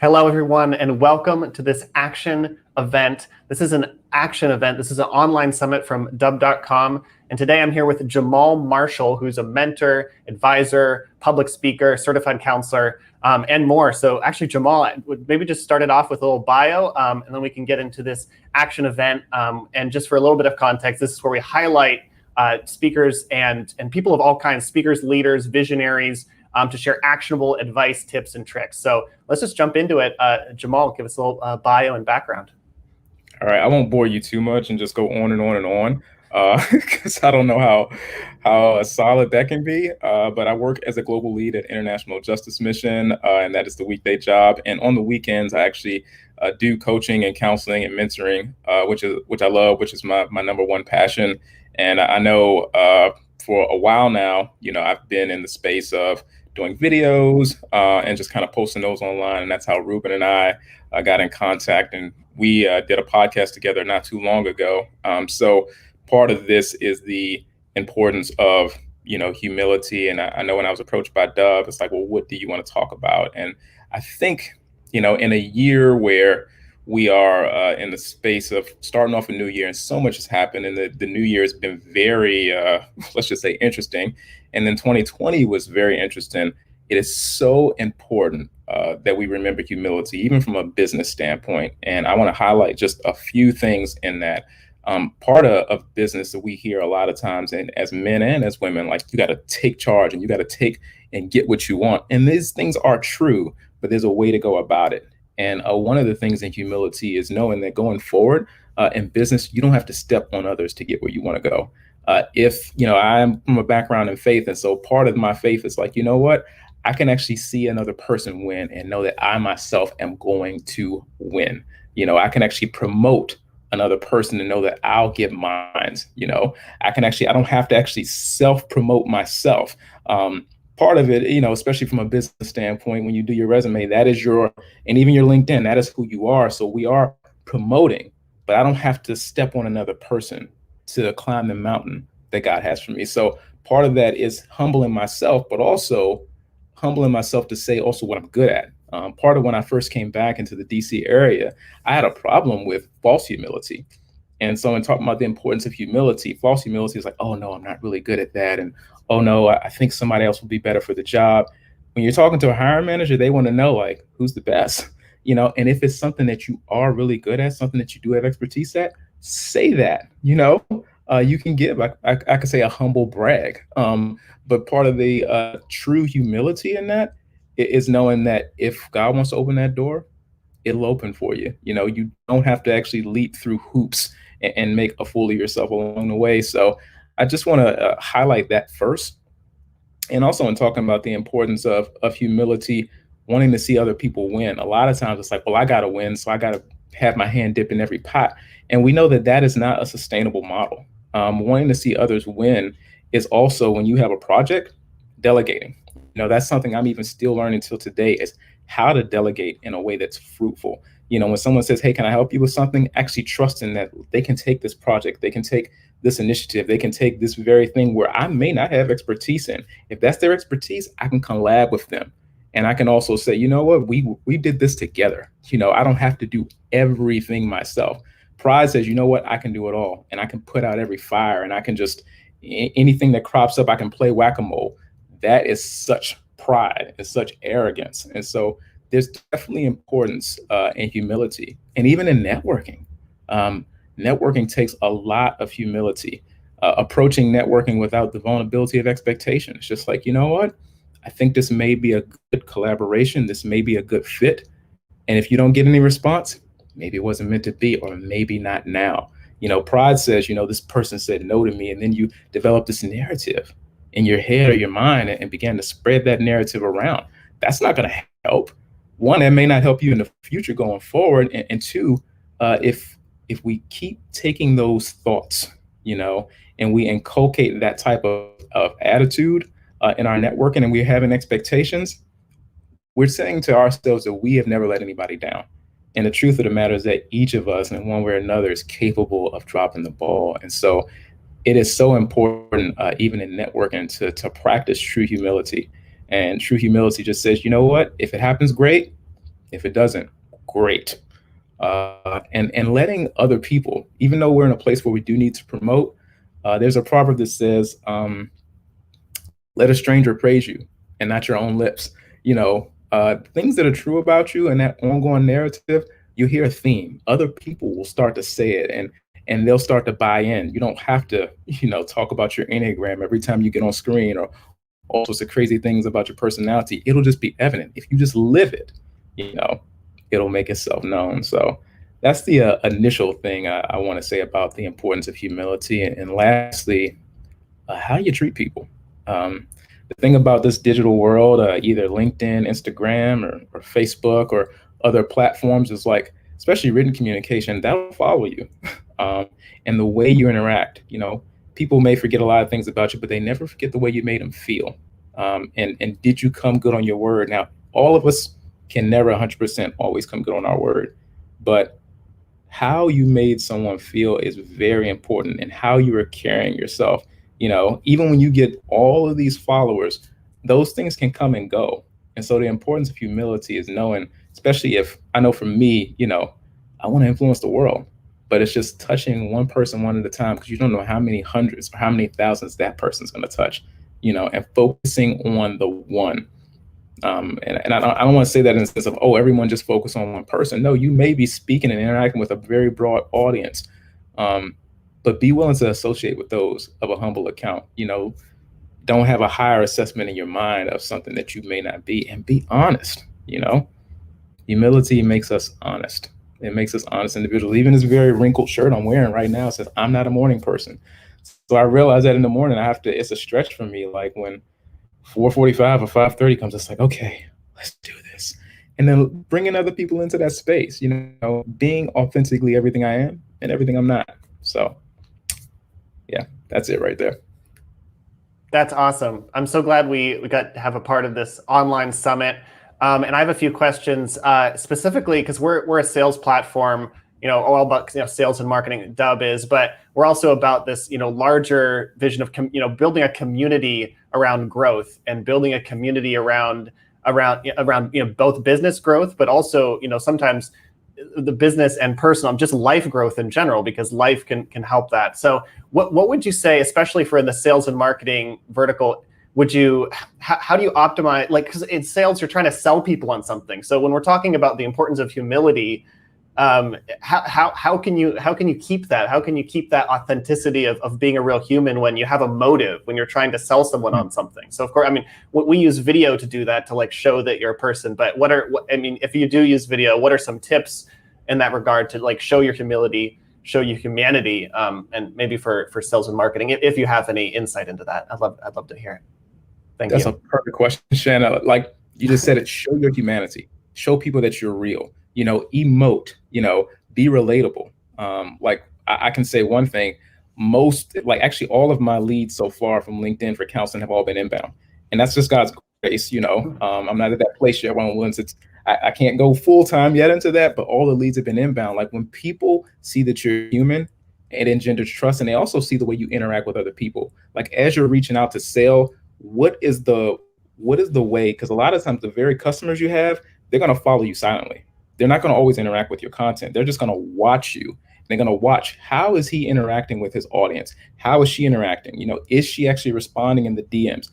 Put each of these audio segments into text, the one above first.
Hello, everyone, and welcome to this action event. This is an action event. This is an online summit from Dubb.com. And today I'm here with Jahmaal Marshall, who's a mentor, advisor, public speaker, certified counselor, and more. So actually, Jahmaal, I would maybe just start it off with a little bio, and then we can get into this action event. And just for a little bit of context, this is where we highlight speakers and people of all kinds, speakers, leaders, visionaries, to share actionable advice, tips, and tricks. So let's just jump into it. Jahmaal, give us a little bio and background. All right, I won't bore you too much and just go on and on and on because I don't know how solid that can be. But I work as a global lead at International Justice Mission, and that is the weekday job. And on the weekends, I actually do coaching and counseling and mentoring, which I love, which is my number one passion. And I know for a while now, I've been in the space of doing videos and just kind of posting those online, and that's how Ruben and I got in contact, and we did a podcast together not too long ago. So part of this is the importance of humility, and I know when I was approached by Dubb, it's like, well, what do you want to talk about? And I think in a year where we are in the space of starting off a new year, and so much has happened, and the new year has been very, let's just say, interesting. And then 2020 was very interesting. It is so important that we remember humility, even from a business standpoint. And I want to highlight just a few things in that. Part of business that we hear a lot of times, and as men and as women, like, you got to take charge and you got to take and get what you want. And these things are true, but there's a way to go about it. And one of the things in humility is knowing that going forward in business, you don't have to step on others to get where you want to go. If I'm from a background in faith, and so part of my faith is like, you know what, I can actually see another person win and know that I myself am going to win. I can actually promote another person to know that I'll get mine. I don't have to actually self-promote myself. Part of it, especially from a business standpoint, when you do your resume, that is and even your LinkedIn, that is who you are. So we are promoting, but I don't have to step on another person to climb the mountain that God has for me. So part of that is humbling myself, but also humbling myself to say also what I'm good at. Part of when I first came back into the DC area, I had a problem with false humility. And so in talking about the importance of humility, false humility is like, oh no, I'm not really good at that. And oh no, I think somebody else will be better for the job. When you're talking to a hiring manager, they want to know, like, who's the best, and if it's something that you are really good at, something that you do have expertise at, say that. You can give, I could say, a humble brag. But part of the true humility in that is knowing that if God wants to open that door, it'll open for you. You don't have to actually leap through hoops and make a fool of yourself along the way. So I just want to highlight that first. And also in talking about the importance of humility, wanting to see other people win. A lot of times it's like, well, I got to win, so I got to have my hand dip in every pot. And we know that that is not a sustainable model. Wanting to see others win is also, when you have a project, delegating. That's something I'm even still learning till today, is how to delegate in a way that's fruitful. When someone says, hey, can I help you with something? Actually trusting that they can take this project, they can take this initiative, they can take this very thing where I may not have expertise in. If that's their expertise, I can collab with them. And I can also say, you know what, we did this together. I don't have to do everything myself. Pride says, you know what, I can do it all. And I can put out every fire, and I can just, anything that crops up, I can play whack-a-mole. That is such pride and such arrogance. And so there's definitely importance in humility, and even in networking. Networking takes a lot of humility. Approaching networking without the vulnerability of expectation. It's just like, you know what? I think this may be a good collaboration. This may be a good fit. And if you don't get any response, maybe it wasn't meant to be, or maybe not now. Pride says, this person said no to me. And then you develop this narrative in your head or your mind and began to spread that narrative around. That's not going to help. One, that may not help you in the future going forward. And two, if we keep taking those thoughts, and we inculcate that type of attitude in our networking, and we're having expectations, we're saying to ourselves that we have never let anybody down. And the truth of the matter is that each of us, in one way or another, is capable of dropping the ball. And so it is so important, even in networking, to practice true humility. And true humility just says, you know what, if it happens, great. If it doesn't, great. And letting other people, even though we're in a place where we do need to promote, there's a proverb that says, let a stranger praise you and not your own lips. Things that are true about you and that ongoing narrative, you hear a theme. Other people will start to say it, and they'll start to buy in. You don't have to, talk about your Enneagram every time you get on screen, or all sorts of crazy things about your personality. It'll just be evident. If you just live it, it'll make itself known. So that's the initial thing I want to say about the importance of humility. And lastly, how you treat people. The thing about this digital world, either LinkedIn, Instagram, or Facebook, or other platforms, is like, especially written communication, that'll follow you. And the way you interact, people may forget a lot of things about you, but they never forget the way you made them feel. And did you come good on your word? Now, all of us can never 100% always come good on our word, but how you made someone feel is very important, and how you are carrying yourself. Even when you get all of these followers, those things can come and go. And so the importance of humility is knowing, especially if, I know for me, I want to influence the world, but it's just touching one person one at a time, because you don't know how many hundreds or how many thousands that person's going to touch, and focusing on the one. And I don't want to say that in the sense of, oh, everyone just focus on one person. No, you may be speaking and interacting with a very broad audience. But be willing to associate with those of a humble account. Don't have a higher assessment in your mind of something that you may not be, and be honest. Humility makes us honest. It makes us honest individuals. Even this very wrinkled shirt I'm wearing right now says, I'm not a morning person. So I realize that in the morning, it's a stretch for me. Like when 4:45 or 5:30 comes, it's like, okay, let's do this. And then bringing other people into that space, being authentically everything I am and everything I'm not. So yeah, that's it right there. That's awesome. I'm so glad we got to have a part of this online summit. And I have a few questions specifically because we're a sales platform, all about sales and marketing. Dubb is, but we're also about this larger vision of building a community around growth, and building a community around both business growth, but also sometimes the business and personal, just life growth in general, because life can help that. So what would you say, especially for in the sales and marketing vertical, how do you optimize, because in sales, you're trying to sell people on something. So when we're talking about the importance of humility, how can you keep that? How can you keep that authenticity of being a real human when you have a motive, when you're trying to sell someone on something? So of course, we use video to do that, to show that you're a person. But if you do use video, what are some tips in that regard to show your humility, show your humanity, and maybe for sales and marketing, if you have any insight into that? I'd love to hear it. Thank you. That's a perfect question, Shanna. Like you just said it, show your humanity, show people that you're real, emote, be relatable. I can say one thing, actually all of my leads so far from LinkedIn for counseling have all been inbound. And that's just God's grace, I'm not at that place yet where I can't go full time yet into that, but all the leads have been inbound. Like when people see that you're human, it engenders trust, and they also see the way you interact with other people. Like as you're reaching out to sell, what is the way? Because a lot of times the very customers you have, they're going to follow you silently. They're not going to always interact with your content. They're just going to watch you. They're going to watch, how is he interacting with his audience? How is she interacting? Is she actually responding in the DMs?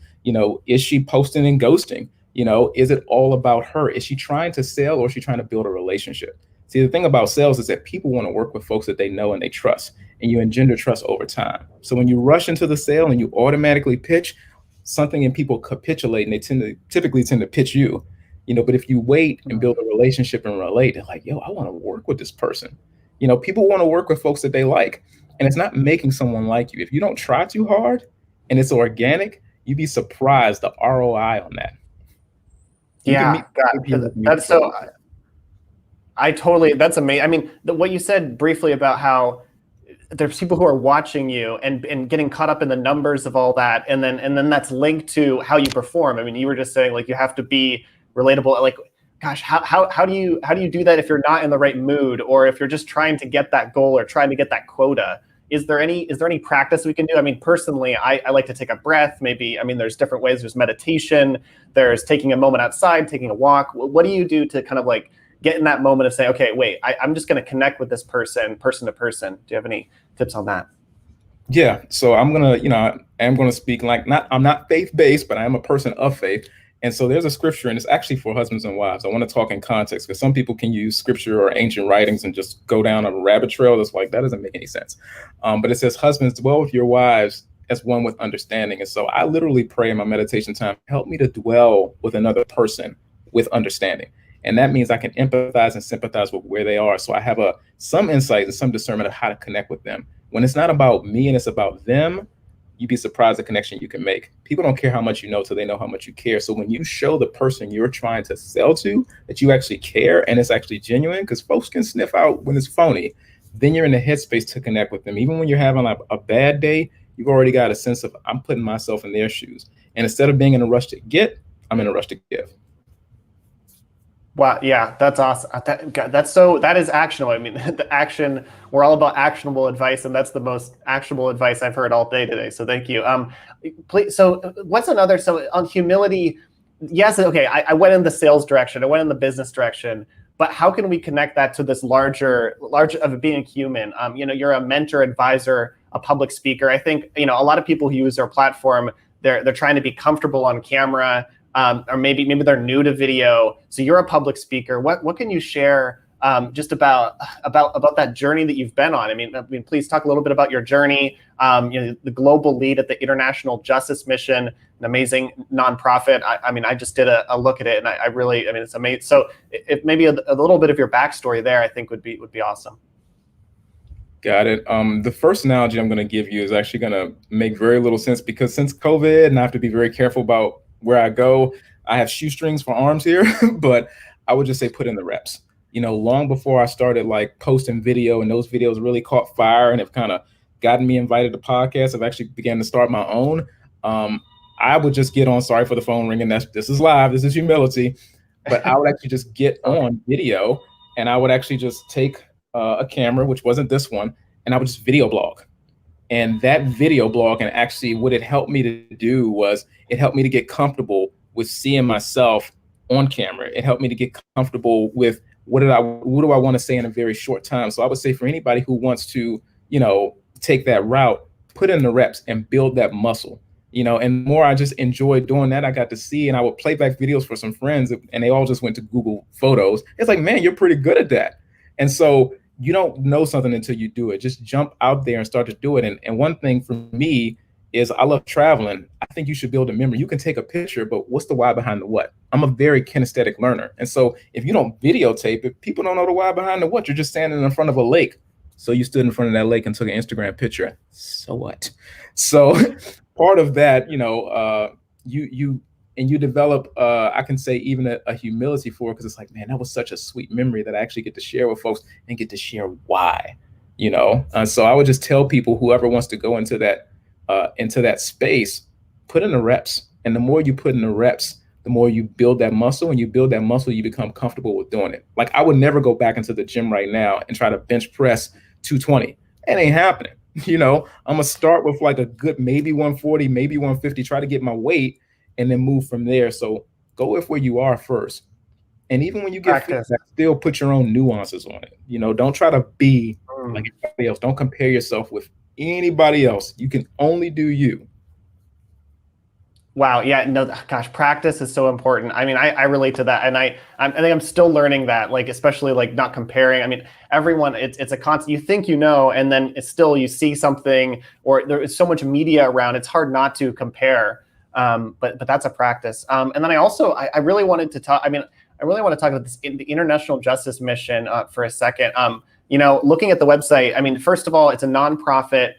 Is she posting and ghosting? Is it all about her? Is she trying to sell, or is she trying to build a relationship? See, the thing about sales is that people want to work with folks that they know and they trust, and you engender trust over time. So when you rush into the sale and you automatically pitch something and people capitulate, and they typically tend to pitch you, but if you wait and build a relationship and relate, they're like, yo, I want to work with this person. People want to work with folks that they like, and it's not making someone like you. If you don't try too hard and it's organic, you'd be surprised the ROI on that. That's so. That's amazing. What you said briefly about how there's people who are watching you and getting caught up in the numbers of all that, and then that's linked to how you perform. You were just saying you have to be relatable. Gosh, how do you do that if you're not in the right mood, or if you're just trying to get that goal or trying to get that quota? Is there any practice we can do? Personally, I like to take a breath. Maybe, there's different ways. There's meditation. There's taking a moment outside, taking a walk. What do you do to kind of get in that moment of saying, okay, wait, I'm just going to connect with this person to person. Do you have any tips on that? Yeah, so I'm gonna speak like I'm not faith-based, but I am a person of faith. And so there's a scripture, and it's actually for husbands and wives. I want to talk in context because some people can use scripture or ancient writings and just go down a rabbit trail that's like that doesn't make any sense. But it says, "Husbands, dwell with your wives as one with understanding." And so I literally pray in my meditation time, help me to dwell with another person with understanding. And that means I can empathize and sympathize with where they are. So I have some insight and some discernment of how to connect with them. When it's not about me and it's about them, you'd be surprised the connection you can make. People don't care how much you know till they know how much you care. So when you show the person you're trying to sell to that you actually care and it's actually genuine, because folks can sniff out when it's phony, then you're in the headspace to connect with them. Even when you're having a bad day, you've already got a sense of, I'm putting myself in their shoes. And instead of being in a rush to get, I'm in a rush to give. Wow, yeah, that's awesome. That is actionable. I mean, the action, we're all about actionable advice, and that's the most actionable advice I've heard all day today. So thank you. Please, so what's another, so on humility, yes, okay, I went in the sales direction, I went in the business direction, but how can we connect that to this larger of being a human? You're a mentor, advisor, a public speaker. I think, a lot of people who use our platform, they're trying to be comfortable on camera, or maybe they're new to video. So you're a public speaker. What can you share just about that journey that you've been on? I mean, please talk a little bit about your journey. The global lead at the International Justice Mission, an amazing nonprofit. I just did a look at it, and I really, it's amazing. So if maybe a little bit of your backstory there, I think would be awesome. Got it. The first analogy I'm going to give you is actually going to make very little sense because since COVID, and I have to be very careful about where I go, I have shoestrings for arms here, but I would just say put in the reps. Long before I started like posting video and those videos really caught fire and have kind of gotten me invited to podcasts, I've actually began to start my own. I would just get on, sorry for the phone ringing, this is live, this is humility, but I would actually just get on video and I would actually just take a camera, which wasn't this one, and I would just video blog. And that video blog, and actually what it helped me to do was it helped me to get comfortable with seeing myself on camera. It helped me to get comfortable with what do I want to say in a very short time. So I would say for anybody who wants to, take that route, put in the reps and build that muscle, and the more I just enjoyed doing that, I got to see, and I would play back videos for some friends and they all just went to Google Photos. It's like, man, you're pretty good at that. And so you don't know something until you do it. Just jump out there and start to do it. And one thing for me is I love traveling. I think you should build a memory. You can take a picture, but what's the why behind the what? I'm a very kinesthetic learner. And so if you don't videotape it, people don't know the why behind the what. You're just standing in front of a lake. So you stood in front of that lake and took an Instagram picture. So what? So part of that, you develop, I can say even a humility for it, because it's like, man, that was such a sweet memory that I actually get to share with folks and get to share why, so I would just tell people, whoever wants to go into that space, put in the reps. And the more you put in the reps, the more you build that muscle, and you build that muscle, you become comfortable with doing it. Like I would never go back into the gym right now and try to bench press 220. It ain't happening. I'm gonna start with like a good, maybe 140, maybe 150, try to get my weight and then move from there. So go with where you are first. And even when you get feedback, still put your own nuances on it. Don't try to be like anybody else. Don't compare yourself with anybody else. You can only do you. Wow. Yeah. No, gosh, practice is so important. I relate to that. And I think I'm still learning that, like, especially like not comparing. Everyone, it's a constant, you think, and then it's still, you see something, or there is so much media around, it's hard not to compare. But that's a practice. And then I really wanted to talk, I really want to talk about this, the International Justice Mission for a second. Looking at the website, first of all, it's a nonprofit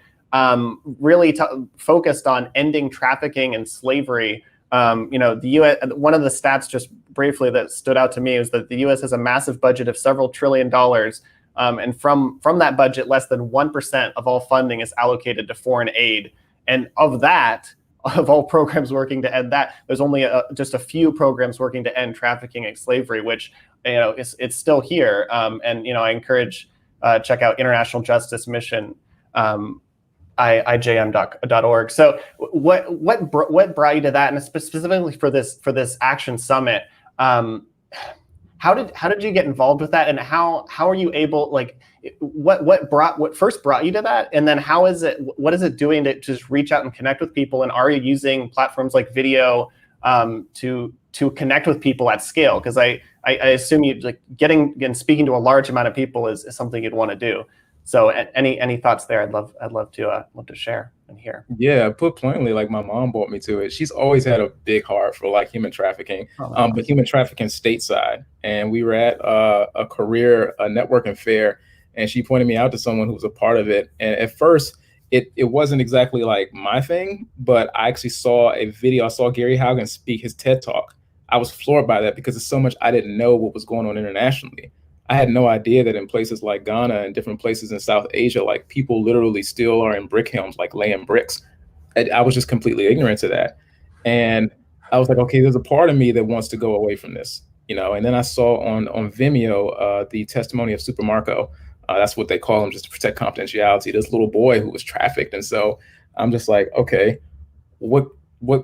really focused on ending trafficking and slavery. The U.S., one of the stats just briefly that stood out to me is that the U.S. has a massive budget of several $1 trillion. And from that budget, less than 1% of all funding is allocated to foreign aid. And of all programs working to end that, there's only just a few programs working to end trafficking and slavery, which it's still here. And I encourage check out International Justice Mission, IJM.org. So what brought you to that, and specifically for this Action Summit? how did you get involved with that, and how are you able, like, what first brought you to that, and then what is it doing to just reach out and connect with people, and are you using platforms like video to connect with people at scale? Because I assume you like getting and speaking to a large amount of people is something you'd want to do. So any thoughts there? I'd love to share and hear. Yeah, put plainly, like my mom brought me to it. She's always had a big heart for like human trafficking, but human trafficking stateside. And we were at a career networking fair, and she pointed me out to someone who was a part of it. And at first, it wasn't exactly like my thing, but I actually saw a video. I saw Gary Haugen speak his TED Talk. I was floored by that because there's so much I didn't know what was going on internationally. I had no idea that in places like Ghana and different places in South Asia, like people literally still are in brick kilns, like laying bricks. I was just completely ignorant to that. And I was like, okay, there's a part of me that wants to go away from this, you know? And then I saw on Vimeo, the testimony of Super Marco. That's what they call him, just to protect confidentiality. This little boy who was trafficked. And so I'm just like, okay, what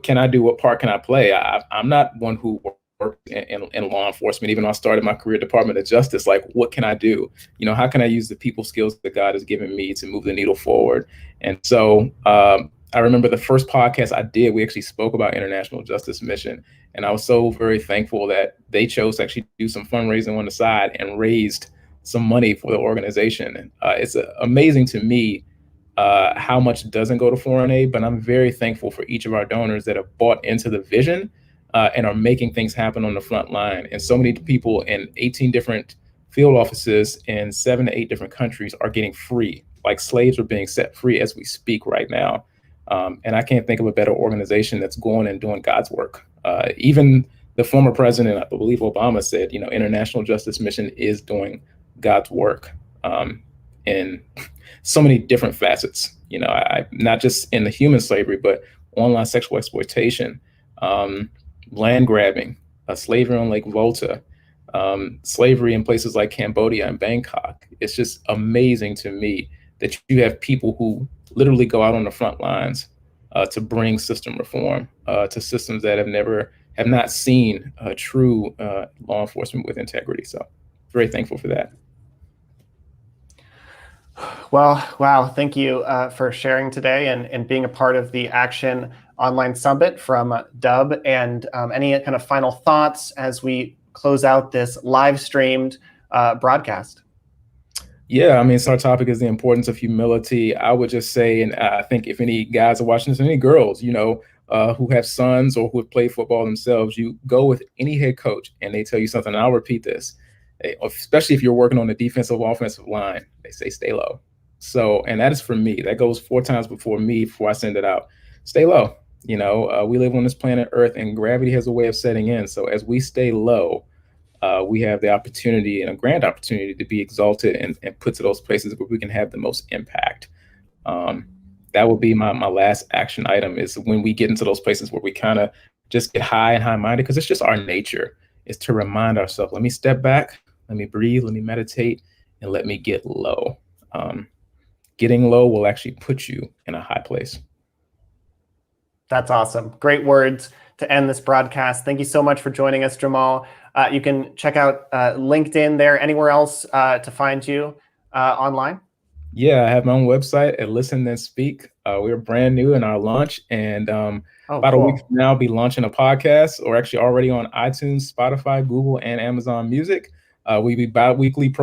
can I do? What part can I play? I'm not one who worked in law enforcement, even though I started my career Department of Justice. Like, what can I do? You know, how can I use the people skills that God has given me to move the needle forward? And so I remember the first podcast I did, we actually spoke about International Justice Mission. And I was so very thankful that they chose to actually do some fundraising on the side and raised some money for the organization. It's amazing to me how much doesn't go to foreign aid, but I'm very thankful for each of our donors that have bought into the vision and are making things happen on the front line. And so many people in 18 different field offices in 7 to 8 different countries are getting free. Like slaves are being set free as we speak right now. And I can't think of a better organization that's going and doing God's work. Even the former president, I believe Obama, said, you know, International Justice Mission is doing God's work in so many different facets. You know, not just in the human slavery, but online sexual exploitation, land grabbing, slavery on Lake Volta, slavery in places like Cambodia and Bangkok. It's just amazing to me that you have people who literally go out on the front lines to bring system reform to systems that have not seen true law enforcement with integrity. So very thankful for that. Well, wow. Thank you for sharing today and being a part of the Action Online Summit from Dubb. And any kind of final thoughts as we close out this live streamed broadcast? Yeah, I mean, so our topic is the importance of humility. I would just say, and I think if any guys are watching this, any girls, you know, who have sons or who have played football themselves, you go with any head coach and they tell you something, and I'll repeat this, especially if you're working on the defensive offensive line, they say stay low. So, and that is for me. That goes 4 times before I send it out. Stay low. You know, we live on this planet Earth and gravity has a way of setting in. So as we stay low, we have the opportunity and a grand opportunity to be exalted and put to those places where we can have the most impact. That would be my last action item, is when we get into those places where we kind of just get high and high-minded, because it's just our nature, is to remind ourselves, let me step back, let me breathe, let me meditate, and let me get low. Getting low will actually put you in a high place. That's awesome. Great words to end this broadcast. Thank you so much for joining us, Jahmaal. You can check out LinkedIn there. Anywhere else to find you online? Yeah, I have my own website at Listen Then Speak. We're brand new in our launch, and about a week from now, I'll be launching a podcast, or actually already on iTunes, Spotify, Google, and Amazon Music. We'll be bi-weekly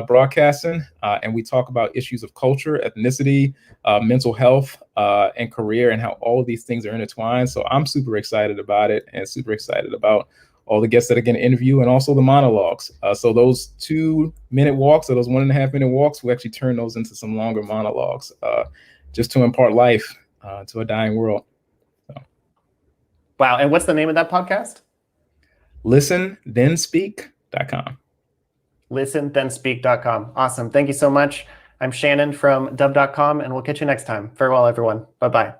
broadcasting, and we talk about issues of culture, ethnicity, mental health, and career, and how all of these things are intertwined. So I'm super excited about it, and super excited about all the guests that are going to interview, and also the monologues. So those 2-minute walks, or those 1.5-minute walks, we actually turn those into some longer monologues, just to impart life to a dying world. So. Wow. And what's the name of that podcast? ListenThenSpeak.com. ListenThenSpeak.com. Awesome. Thank you so much. I'm Shannon from Dubb.com, and we'll catch you next time. Farewell, everyone. Bye-bye.